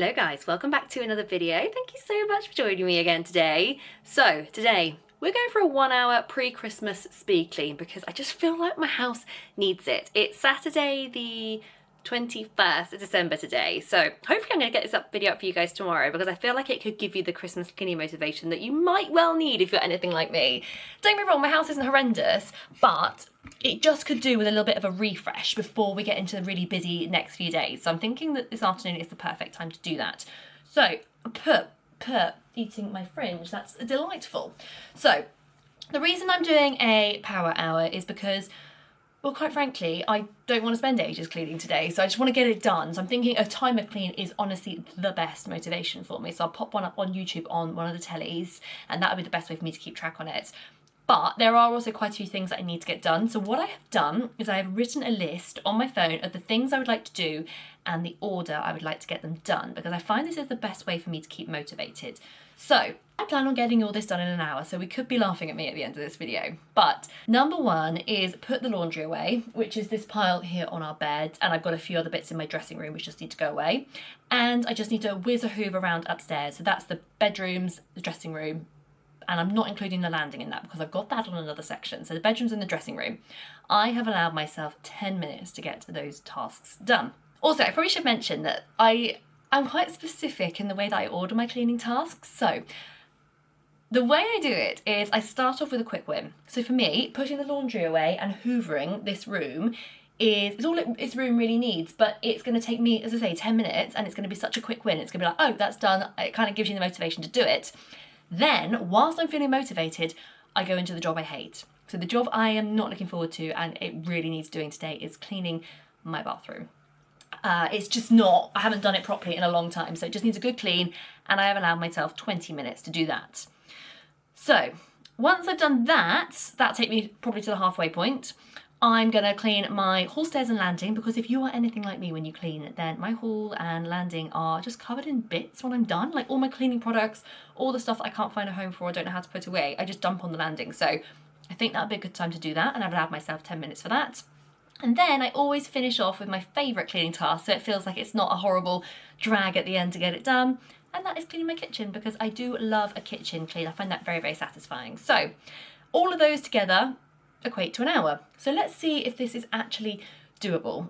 Hello guys, welcome back to another video. Thank you so much for joining me again today. So today we're going for a 1 hour pre-Christmas speed clean because I just feel like my house needs it. It's Saturday the 21st of December today, so hopefully I'm going to get this video up for you guys tomorrow because I feel like it could give you the Christmas cleaning motivation that you might well need if you're anything like me. Don't get me wrong, my house isn't horrendous, but it just could do with a little bit of a refresh before we get into the really busy next few days. So I'm thinking that this afternoon is the perfect time to do that. So, eating my fringe, that's delightful. So, the reason I'm doing a power hour is because, well, quite frankly, I don't want to spend ages cleaning today, so I just want to get it done. So I'm thinking a timer clean is honestly the best motivation for me. So I'll pop one up on YouTube on one of the tellies, and that would be the best way for me to keep track on it. But there are also quite a few things that I need to get done. So what I have done is I have written a list on my phone of the things I would like to do and the order I would like to get them done, because I find this is the best way for me to keep motivated. So I plan on getting all this done in an hour, so we could be laughing at me at the end of this video. But number one is put the laundry away, which is this pile here on our bed, and I've got a few other bits in my dressing room which just need to go away. And I just need to whiz a hoover around upstairs. So that's the bedrooms, the dressing room, and I'm not including the landing in that because I've got that on another section. So the bedrooms and the dressing room. I have allowed myself 10 minutes to get those tasks done. Also, I probably should mention that I'm quite specific in the way that I order my cleaning tasks. So the way I do it is I start off with a quick win. So for me, putting the laundry away and hoovering this room is all this room really needs, but it's going to take me, as I say, 10 minutes, and it's going to be such a quick win. It's going to be like, oh, that's done. It kind of gives you the motivation to do it. Then, whilst I'm feeling motivated, I go into the job I hate. So the job I am not looking forward to, and it really needs doing today, is cleaning my bathroom. It's just not, I haven't done it properly in a long time, so it just needs a good clean, and I have allowed myself 20 minutes to do that. So, once I've done that, that'll take me probably to the halfway point. I'm going to clean my hall, stairs and landing, because if you are anything like me when you clean, then my hall and landing are just covered in bits when I'm done. Like all my cleaning products, all the stuff that I can't find a home for or don't know how to put away, I just dump on the landing. So I think that'd be a good time to do that, and I've allowed myself 10 minutes for that. And then I always finish off with my favourite cleaning task, so it feels like it's not a horrible drag at the end to get it done. And that is cleaning my kitchen, because I do love a kitchen clean. I find that very, very satisfying. So all of those together equate to an hour. So let's see if this is actually doable.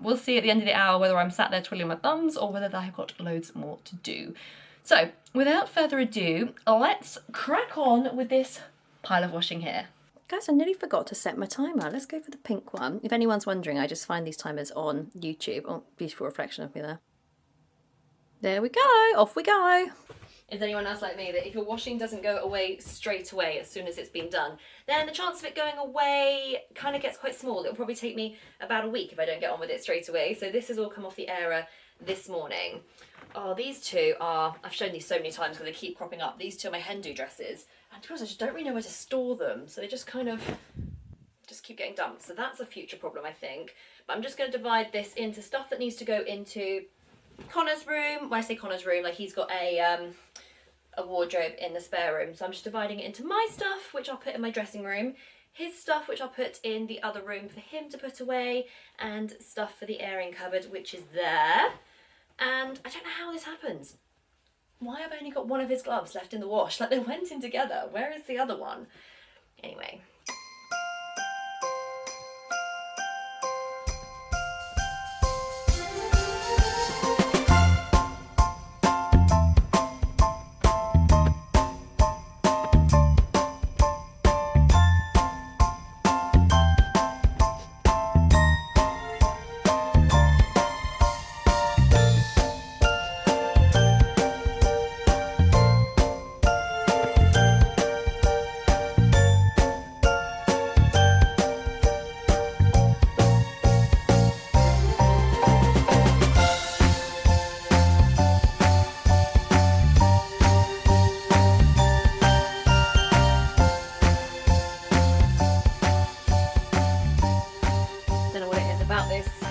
We'll see at the end of the hour whether I'm sat there twiddling my thumbs or whether I've got loads more to do. So without further ado, let's crack on with this pile of washing here. Guys, I nearly forgot to set my timer. Let's go for the pink one. If anyone's wondering, I just find these timers on YouTube. Oh, beautiful reflection of me there. There we go, off we go. Is anyone else like me that if your washing doesn't go away straight away as soon as it's been done, then the chance of it going away kind of gets quite small. It'll probably take me about a week if I don't get on with it straight away. So this has all come off the airer this morning. Oh, these two are, I've shown these so many times because they keep cropping up. These two are my hen do dresses. And to be honest, I just don't really know where to store them. So they just kind of just keep getting dumped. So that's a future problem, I think. But I'm just going to divide this into stuff that needs to go into Connor's room. When I say Connor's room, like he's got a wardrobe in the spare room, so I'm just dividing it into my stuff, which I'll put in my dressing room, his stuff, which I'll put in the other room for him to put away, and stuff for the airing cupboard, which is there. And I don't know how this happens. Why have I only got one of his gloves left in the wash? Like, they went in together. Where is the other one? Anyway.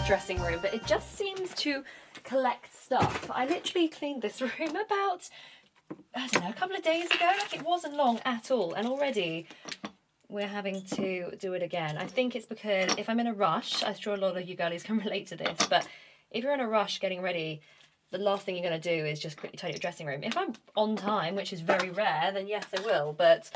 Dressing room, but it just seems to collect stuff. I literally cleaned this room about, I don't know, a couple of days ago. Like, it wasn't long at all, and already we're having to do it again. I think it's because if I'm in a rush, I'm sure a lot of you girlies can relate to this, but if you're in a rush getting ready, the last thing you're going to do is just quickly tidy your dressing room. If I'm on time, which is very rare, then yes, I will. But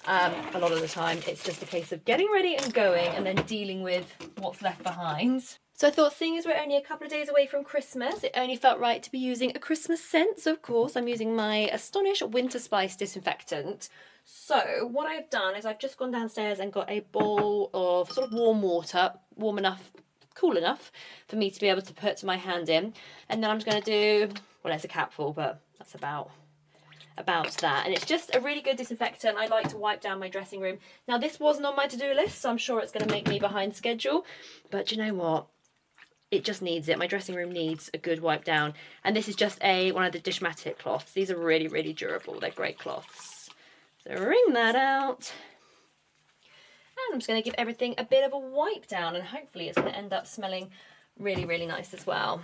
a lot of the time, it's just a case of getting ready and going and then dealing with what's left behind. So I thought, seeing as we're only a couple of days away from Christmas, it only felt right to be using a Christmas scent. So of course, I'm using my Astonish Winter Spice disinfectant. So what I've done is I've just gone downstairs and got a bowl of sort of warm water, warm enough, cool enough for me to be able to put my hand in. And then I'm just going to do, well, it's a capful, but that's about that. And it's just a really good disinfectant. I like to wipe down my dressing room. Now, this wasn't on my to-do list, so I'm sure it's going to make me behind schedule. But you know what? It just needs it. My dressing room needs a good wipe down. And this is just one of the Dishmatic cloths. These are really, really durable. They're great cloths. So wring that out. And I'm just going to give everything a bit of a wipe down, and hopefully it's going to end up smelling really, really nice as well.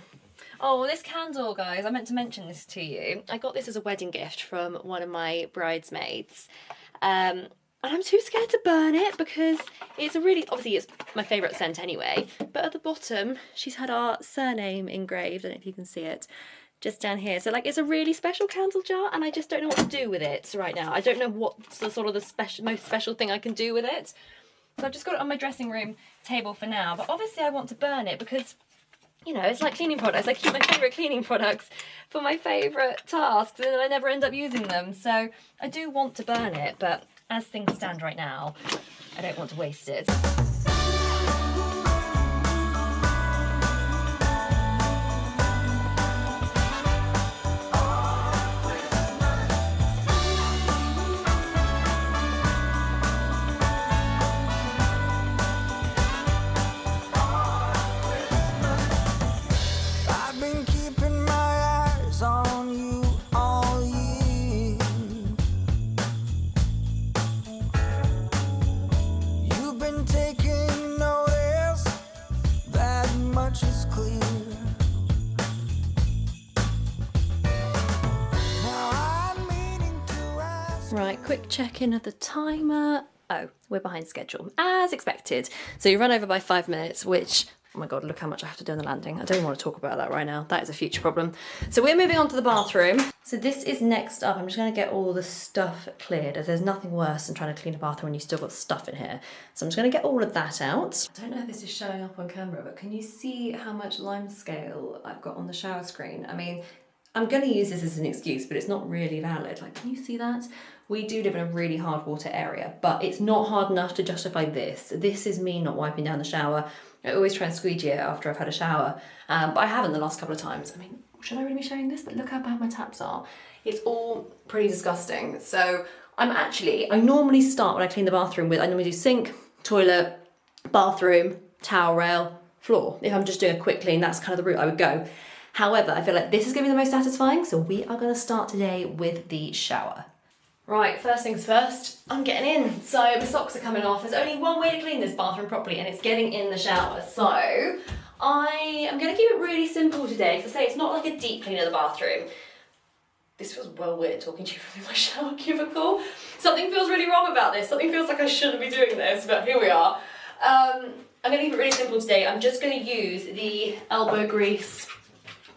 Oh, this candle, guys, I meant to mention this to you. I got this as a wedding gift from one of my bridesmaids. And I'm too scared to burn it because it's obviously it's my favourite scent anyway, but at the bottom she's had our surname engraved. I don't know if you can see it just down here. So like, it's a really special candle jar, and I just don't know what to do with it right now. I don't know what's the sort of the most special thing I can do with it. So I've just got it on my dressing room table for now, but obviously I want to burn it because, you know, it's like cleaning products. I keep my favourite cleaning products for my favourite tasks, and I never end up using them. So I do want to burn it, but as things stand right now, I don't want to waste it. Right, quick check-in of the timer. Oh, we're behind schedule, as expected. So you run over by 5 minutes, which, oh my God, look how much I have to do on the landing. I don't even want to talk about that right now. That is a future problem. So we're moving on to the bathroom. So this is next up. I'm just going to get all the stuff cleared, as there's nothing worse than trying to clean a bathroom when you've still got stuff in here. So I'm just going to get all of that out. I don't know if this is showing up on camera, but can you see how much lime scale I've got on the shower screen? I mean, I'm going to use this as an excuse, but it's not really valid. Like, can you see that? We do live in a really hard water area, but it's not hard enough to justify this. This is me not wiping down the shower. I always try and squeegee it after I've had a shower, but I haven't the last couple of times. I mean, should I really be showing this? But look how bad my taps are. It's all pretty disgusting. So I normally start when I clean the bathroom with, I normally do sink, toilet, bathroom, towel rail, floor. If I'm just doing a quick clean, that's kind of the route I would go. However, I feel like this is going to be the most satisfying, so we are going to start today with the shower. Right, first things first, I'm getting in. So the socks are coming off. There's only one way to clean this bathroom properly, and it's getting in the shower. So I am going to keep it really simple today, because I say it's not like a deep clean of the bathroom. This feels well weird talking to you from my shower cubicle. Something feels really wrong about this. Something feels like I shouldn't be doing this, but here we are. I'm going to keep it really simple today. I'm just going to use the elbow grease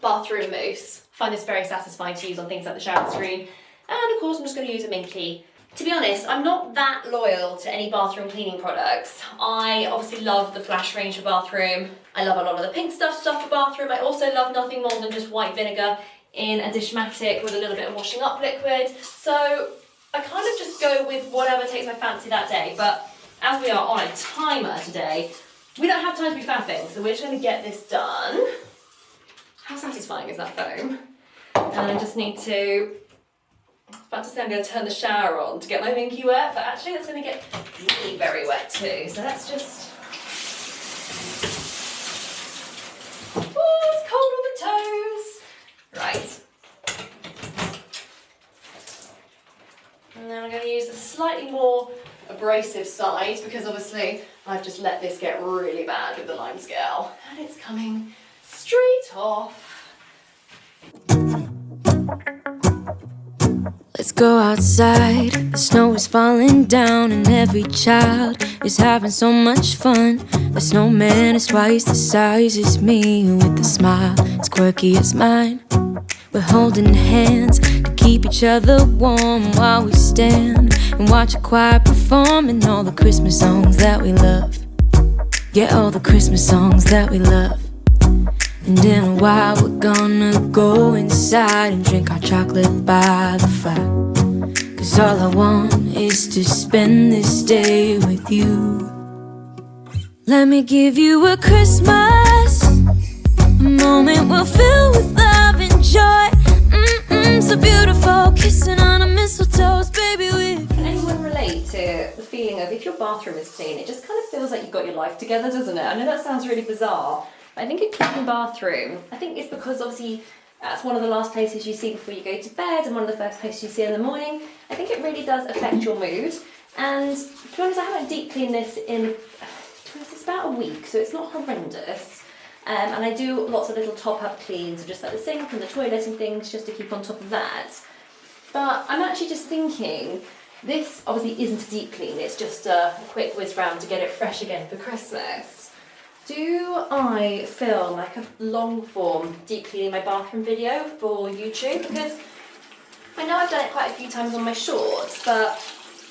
bathroom mousse. I find this very satisfying to use on things like the shower screen. And of course, I'm just going to use a Minky. To be honest, I'm not that loyal to any bathroom cleaning products. I obviously love the Flash range for bathroom. I love a lot of the pink stuff for bathroom. I also love nothing more than just white vinegar in a Dishmatic with a little bit of washing up liquid. So I kind of just go with whatever takes my fancy that day. But as we are on a timer today, we don't have time to be faffing. So we're just going to get this done. How satisfying is that foam? And I just need to, I was about to say I'm going to turn the shower on to get my Minky wet, but actually that's going to get me very wet too. So let's just, oh, it's cold on the toes. Right. And then I'm going to use the slightly more abrasive side, because obviously I've just let this get really bad with the lime scale. And it's coming straight off. Let's go outside, the snow is falling down and every child is having so much fun. The snowman is twice the size as me with a smile as quirky as mine. We're holding hands to keep each other warm while we stand and watch a choir performing all the Christmas songs that we love. Yeah, all the Christmas songs that we love. And in a while we're gonna go inside and drink our chocolate by the fire. 'Cause all I want is to spend this day with you. Let me give you a Christmas, a moment we'll fill with love and joy. So beautiful, kissing on a mistletoe's baby with. Can anyone relate to the feeling of if your bathroom is clean, it just kind of feels like you've got your life together, doesn't it? I know that sounds really bizarre, but I think a clean bathroom, I think it's because obviously that's one of the last places you see before you go to bed and one of the first places you see in the morning. I think it really does affect your mood. And to be honest, I haven't deep cleaned this in, it's about a week, so it's not horrendous. And I do lots of little top-up cleans, just like the sink and the toilet and things, just to keep on top of that. But I'm actually just thinking, this obviously isn't a deep clean, it's just a quick whiz round to get it fresh again for Christmas. Do I film like a long form deep cleaning my bathroom video for YouTube? Because I know I've done it quite a few times on my shorts, but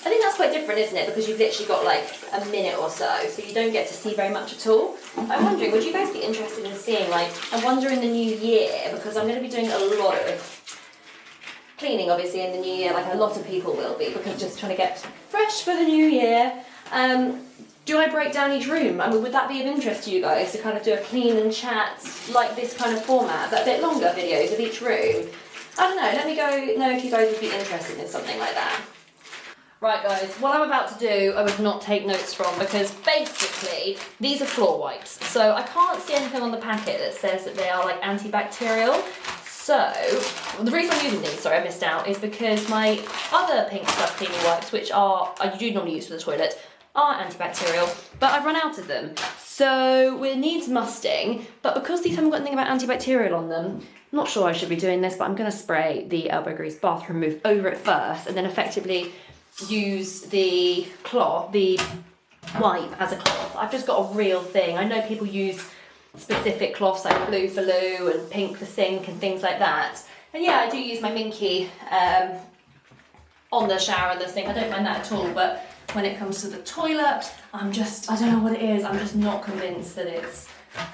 I think that's quite different, isn't it? Because you've literally got like a minute or so you don't get to see very much at all. I'm wondering, would you guys be interested in seeing, like, I wonder in the new year, because I'm going to be doing a lot of cleaning, obviously, in the new year, like a lot of people will be, because just trying to get fresh for the new year. Do I break down each room? I mean, would that be of interest to you guys, to kind of do a clean and chat, like this kind of format, but a bit longer videos of each room? I don't know, let me know if you guys would be interested in something like that. Right guys, what I'm about to do I would not take notes from, because basically these are floor wipes. So I can't see anything on the packet that says that they are like antibacterial. So the reason I'm using these, sorry I missed out, is because my other pink stuff cleaning wipes, which I do normally use for the toilet, are antibacterial, but I've run out of them. So it needs musting, but because these haven't got anything about antibacterial on them, I'm not sure I should be doing this, but I'm going to spray the Elbow Grease bathroom move over it first, and then effectively use the cloth, the wipe as a cloth. I've just got a real thing. I know people use specific cloths like blue for loo and pink for sink and things like that. And yeah, I do use my Minky on the shower and the sink. I don't mind that at all, but when it comes to the toilet, I don't know what it is, I'm just not convinced that it's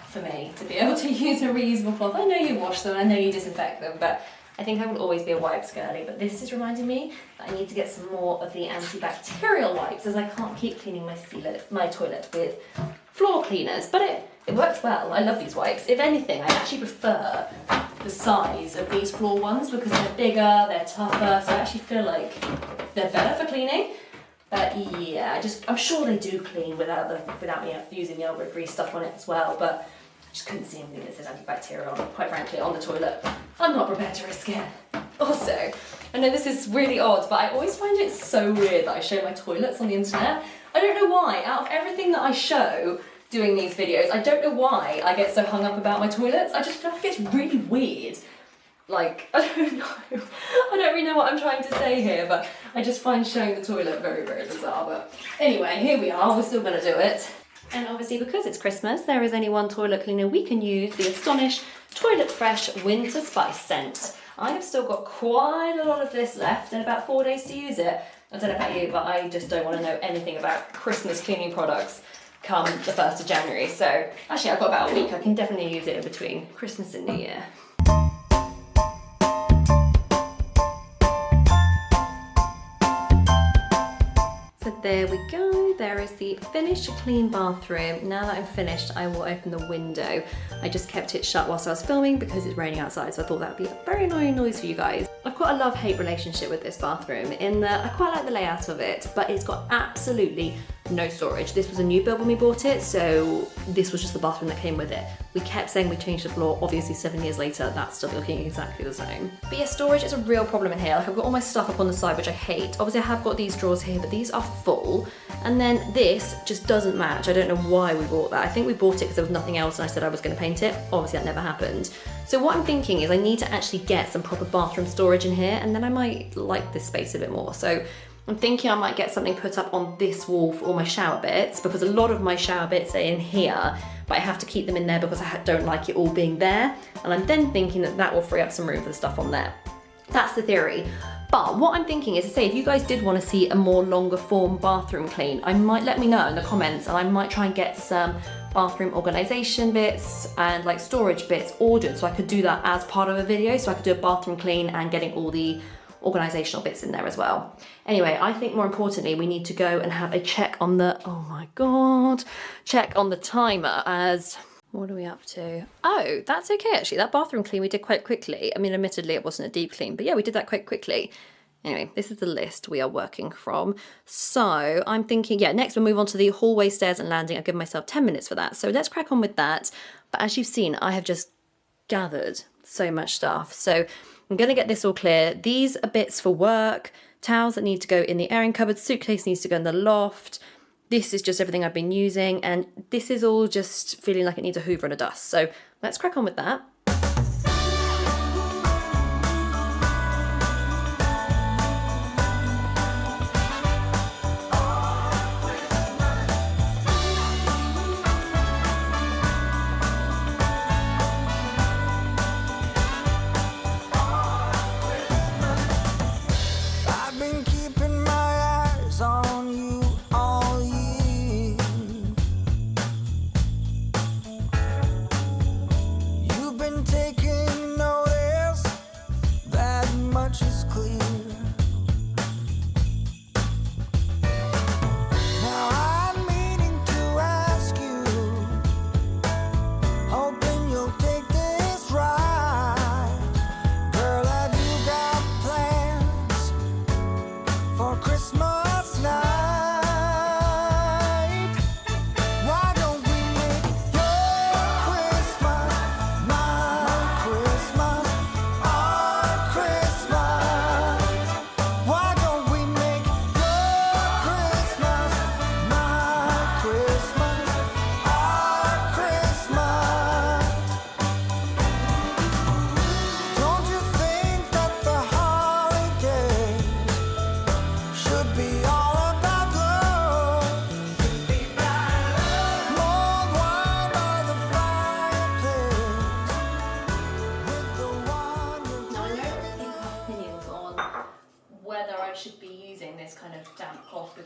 for me to be able to use a reusable cloth. I know you wash them, I know you disinfect them, but I think I will always be a wipes girly, but this is reminding me that I need to get some more of the antibacterial wipes, as I can't keep cleaning my toilet with floor cleaners. But it works well. I love these wipes. If anything, I actually prefer the size of these floor ones because they're bigger, they're tougher, so I actually feel like they're better for cleaning. But yeah, I'm sure they do clean without me using the Elbow Grease stuff on it as well, but just couldn't see anything that says antibacterial, quite frankly, on the toilet. I'm not prepared to risk it. Also, I know this is really odd, but I always find it so weird that I show my toilets on the internet. I don't know why. Out of everything that I show doing these videos, I don't know why I get so hung up about my toilets. I just feel like it's really weird. Like, I don't know. I don't really know what I'm trying to say here, but I just find showing the toilet very, very bizarre. But anyway, here we are. We're still going to do it. And obviously because it's Christmas, there is only one toilet cleaner we can use, the Astonish Toilet Fresh Winter Spice Scent. I have still got quite a lot of this left and about 4 days to use it. I don't know about you, but I just don't want to know anything about Christmas cleaning products come the 1st of January. So actually I've got about a week. I can definitely use it in between Christmas and New Year. So there we go, there is the finished clean bathroom. Now that I'm finished, I will open the window. I just kept it shut whilst I was filming because it's raining outside, so I thought that would be a very annoying noise for you guys. I've got a love-hate relationship with this bathroom in that I quite like the layout of it, but it's got absolutely no storage. This was a new build when we bought it, so this was just the bathroom that came with it. We kept saying we changed the floor, obviously 7 years later, that's still looking exactly the same. But yeah, storage is a real problem in here. Like I've got all my stuff up on the side, which I hate. Obviously I have got these drawers here, but these are full. And then this just doesn't match. I don't know why we bought that. I think we bought it because there was nothing else and I said I was gonna paint it. Obviously that never happened. So what I'm thinking is I need to actually get some proper bathroom storage in here, and then I might like this space a bit more. So I'm thinking I might get something put up on this wall for all my shower bits, because a lot of my shower bits are in here, but I have to keep them in there because I don't like it all being there. And I'm then thinking that that will free up some room for the stuff on there. That's the theory. But what I'm thinking is to say, if you guys did want to see a more longer form bathroom clean, I might let me know in the comments, and I might try and get some bathroom organization bits and like storage bits ordered, so I could do that as part of a video. So I could do a bathroom clean and getting all the organizational bits in there as well. Anyway, I think more importantly, we need to go and have a check on the, oh my God, check on the timer as, what are we up to? Oh, that's okay actually. That bathroom clean we did quite quickly. I mean, admittedly it wasn't a deep clean, but yeah, we did that quite quickly. Anyway, this is the list we are working from. So I'm thinking, yeah, next we'll move on to the hallway, stairs and landing. I've given myself 10 minutes for that. So let's crack on with that. But as you've seen, I have just gathered so much stuff. So I'm gonna get this all clear. These are bits for work, towels that need to go in the airing cupboard, suitcase needs to go in the loft. This is just everything I've been using, and this is all just feeling like it needs a hoover and a dust. So let's crack on with that.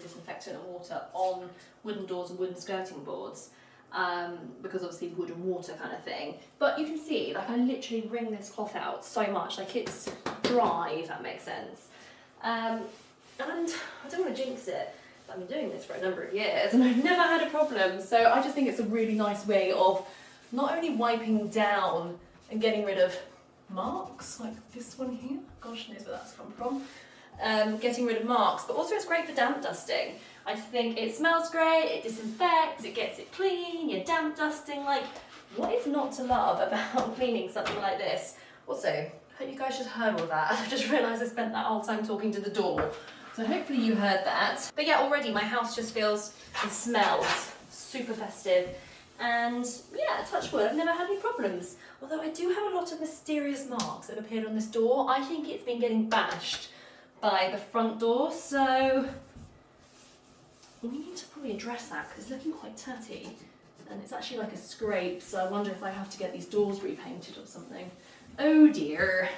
Disinfectant and water on wooden doors and wooden skirting boards, because obviously wood and water kind of thing. But you can see, like, I literally wring this cloth out so much, like it's dry, if that makes sense. And I don't want to jinx it, but I've been doing this for a number of years and I've never had a problem. So I just think it's a really nice way of not only wiping down and getting rid of marks, like this one here, gosh knows where that's come from. Getting rid of marks, but also it's great for damp dusting. I think it smells great, it disinfects, it gets it clean, you're damp dusting, like what is not to love about cleaning something like this? Also, I hope you guys just heard all that. I just realised I spent that whole time talking to the door, so hopefully you heard that. But yeah, already my house just feels and smells super festive, and yeah, touch wood, I've never had any problems. Although I do have a lot of mysterious marks that have appeared on this door. I think it's been getting bashed by the front door, so we need to probably address that because it's looking quite tatty and it's actually like a scrape, so I wonder if I have to get these doors repainted or something. Oh dear.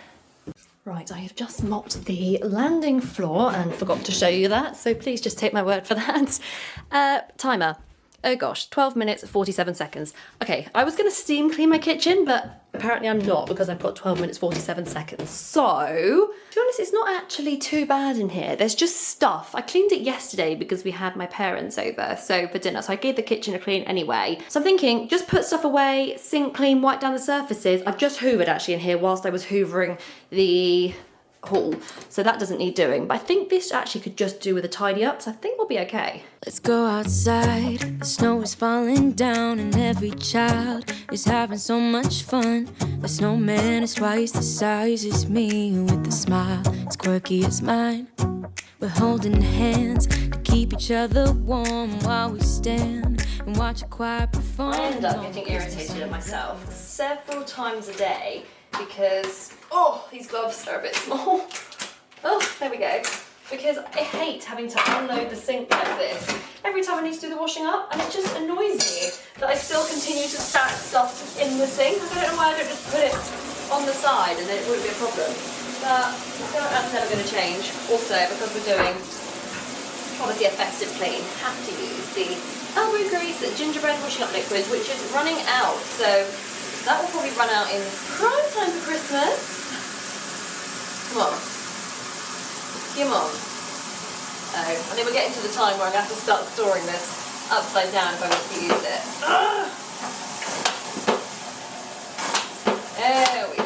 Right, I have just mopped the landing floor and forgot to show you that, so please just take my word for that. Timer. Oh gosh, 12 minutes, 47 seconds. Okay, I was gonna steam clean my kitchen, but apparently I'm not because I've got 12 minutes, 47 seconds. So, to be honest, it's not actually too bad in here. There's just stuff. I cleaned it yesterday because we had my parents over, so for dinner, so I gave the kitchen a clean anyway. So I'm thinking, just put stuff away, sink clean, wipe down the surfaces. I've just hoovered actually in here whilst I was hoovering the hall, so that doesn't need doing, but I think this actually could just do with a tidy up, so I think we'll be okay. Let's go outside, the snow is falling down and every child is having so much fun. The snowman is twice the size as me with a smile as quirky as mine. We're holding hands to keep each other warm while we stand and watch a choir perform. I end up getting irritated at myself several times a day because, oh, these gloves are a bit small. Oh, there we go. because I hate having to unload the sink like this every time I need to do the washing up, and it just annoys me that I still continue to stack stuff in the sink. I don't know why I don't just put it on the side and then it wouldn't be a problem. But I feel like that's never going to change. Also, because we're doing obviously a festive clean, have to use the elbow grease gingerbread washing up liquid, which is running out. So that will probably run out in prime time for Christmas. Come on. Come on. Oh, I think we're getting to the time where I'm going to have to start storing this upside down if I want to use it. There we go.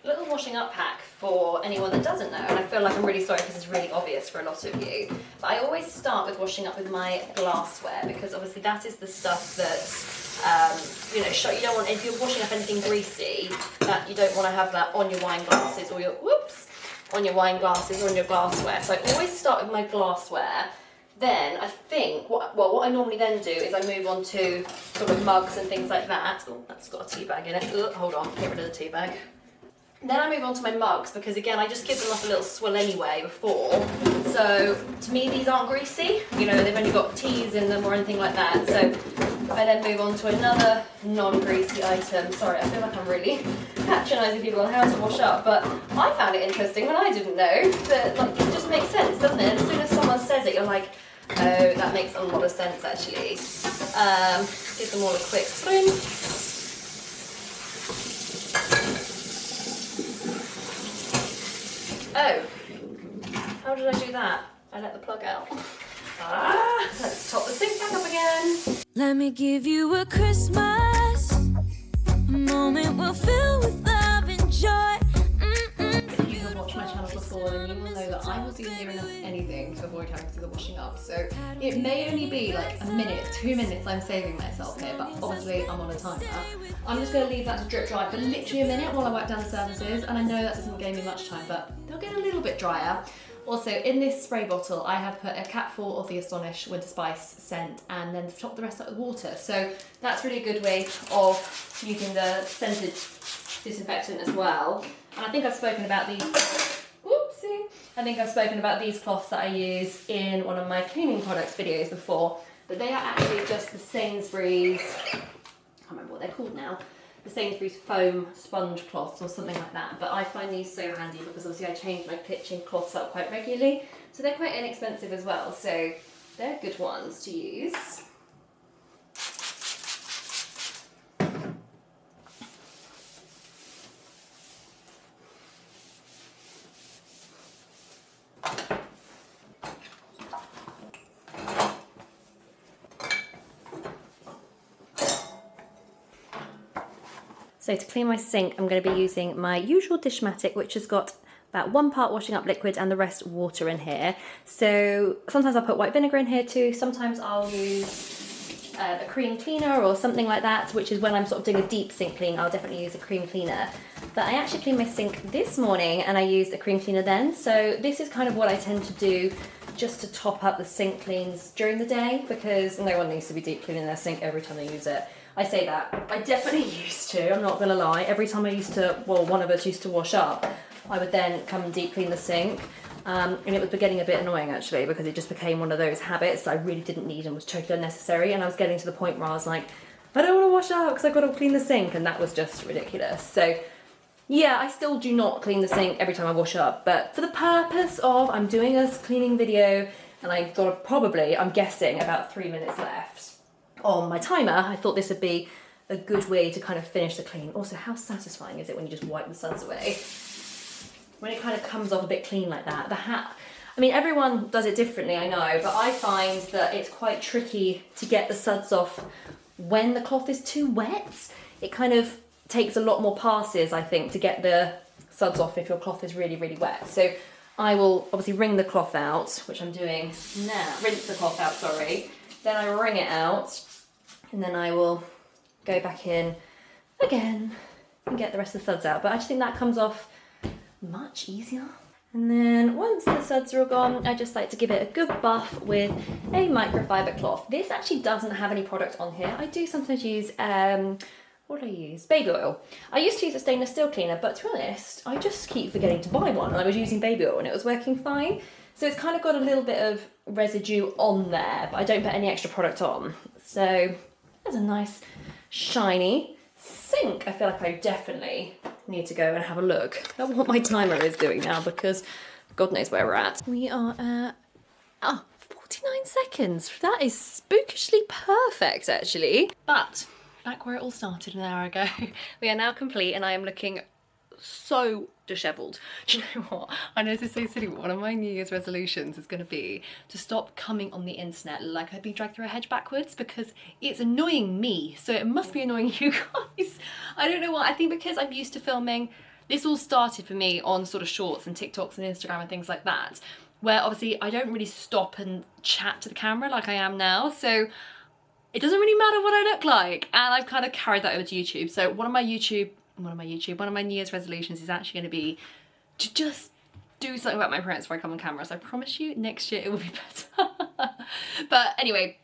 Little washing up hack for anyone that doesn't know, and I feel like I'm really sorry if this is really obvious for a lot of you, but I always start with washing up with my glassware, because obviously that is the stuff that you don't want, if you're washing up anything greasy, that you don't want to have that on your wine glasses or your, on your wine glasses or on your glassware. So I always start with my glassware. Then I think, what I normally then do is I move on to sort of mugs and things like that. Oh, that's got a tea bag in it. Hold on, get rid of the tea bag. Then I move on to my mugs, because again, I just give them like a little swill anyway before. So to me, these aren't greasy. You know, they've only got teas in them or anything like that. So I then move on to another non-greasy item. Sorry, I feel like I'm really patronising people on how to wash up, but I found it interesting when I didn't know that, like, it just makes sense, doesn't it? And as soon as someone says it, you're like, oh, that makes a lot of sense actually. Give them all a quick rinse. Oh, how did I do that? I let the plug out. Let's top the sink back up again. Let me give you a Christmas, a moment we'll fill with love and joy. If you have watched my channel before, then you will know that I will do near enough anything to avoid having to do the washing up. So it may only be like a minute, 2 minutes I'm saving myself here, but obviously I'm on a timer. I'm just going to leave that to drip dry for literally a minute while I wipe down the surfaces, and I know that doesn't give me much time, but they'll get a little bit drier. Also, in this spray bottle, I have put a capful of the Astonish Winter Spice scent and then top the rest up with water. So that's really a good way of using the scented disinfectant as well. And I think I've spoken about these, whoopsie. I think I've spoken about these cloths that I use in one of my cleaning products videos before, but they are actually just the Sainsbury's, I can't remember what they're called now, the Sainsbury's foam sponge cloths or something like that. But I find these so handy because obviously I change my kitchen cloths up quite regularly, so they're quite inexpensive as well, so they're good ones to use. So to clean my sink, I'm going to be using my usual Dishmatic, which has got about 1 part washing up liquid and the rest water in here. So sometimes I'll put white vinegar in here too. Sometimes I'll use a cream cleaner or something like that, which is when I'm sort of doing a deep sink clean, I'll definitely use a cream cleaner. But I actually cleaned my sink this morning and I used a cream cleaner then. So this is kind of what I tend to do just to top up the sink cleans during the day, because no one needs to be deep cleaning their sink every time they use it. I say that, I definitely used to, I'm not gonna lie. Every time I used to, well, one of us used to wash up, I would then come and deep clean the sink. And it was getting a bit annoying actually, because it just became one of those habits that I really didn't need and was totally unnecessary. And I was getting to the point where I was like, I don't want to wash up because I've got to clean the sink, and that was just ridiculous. So yeah, I still do not clean the sink every time I wash up, but for the purpose of, I'm doing a cleaning video and I've got probably, I'm guessing, about 3 minutes left on my timer, I thought this would be a good way to kind of finish the clean. Also, how satisfying is it when you just wipe the suds away? When it kind of comes off a bit clean like that. I mean, everyone does it differently, I know, but I find that it's quite tricky to get the suds off when the cloth is too wet. It kind of takes a lot more passes, I think, to get the suds off if your cloth is really, really wet. So I will obviously wring the cloth out, which I'm doing now. Rinse the cloth out, sorry. Then I wring it out, and then I will go back in again and get the rest of the suds out. But I just think that comes off much easier. And then once the suds are all gone, I just like to give it a good buff with a microfiber cloth. This actually doesn't have any product on here. I do sometimes use, what what do I use? Baby oil. I used to use a stainless steel cleaner, but to be honest, I just keep forgetting to buy one, and I was using baby oil and it was working fine. So it's kind of got a little bit of residue on there, but I don't put any extra product on. So there's a nice shiny sink. I feel like I definitely need to go and have a look at what my timer is doing now, because God knows where we're at. We are at 49 seconds. That is spookishly perfect, actually. But back where it all started an hour ago, we are now complete, and I am looking so dishevelled. Do you know what? I know this is so silly, but one of my New Year's resolutions is going to be to stop coming on the internet like I'd be dragged through a hedge backwards, because it's annoying me, so it must be annoying you guys. I don't know what. I think because I'm used to filming. This all started for me on sort of shorts and TikToks and Instagram and things like that, where obviously I don't really stop and chat to the camera like I am now, so it doesn't really matter what I look like, and I've kind of carried that over to YouTube. So one of my New Year's resolutions is actually going to be to just do something about my appearance before I come on camera. So I promise you next year it will be better. But anyway,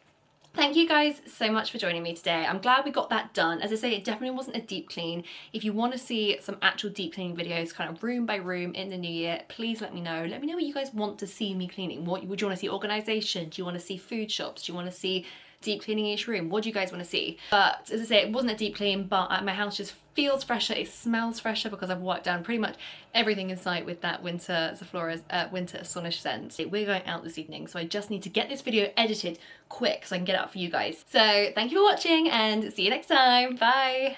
thank you guys so much for joining me today. I'm glad we got that done. As I say, it definitely wasn't a deep clean. If you want to see some actual deep cleaning videos, kind of room by room in the new year, please let me know. Let me know what you guys want to see me cleaning. What would you want to see? Organisation? Do you want to see food shops? Do you want to see deep cleaning each room? What do you guys want to see? But as I say, it wasn't a deep clean, but my house just feels fresher, it smells fresher, because I've wiped down pretty much everything in sight with that winter Sephlora's winter Astonish scent. We're going out this evening, so I just need to get this video edited quick so I can get it out for you guys. So thank you for watching, and see you next time. Bye.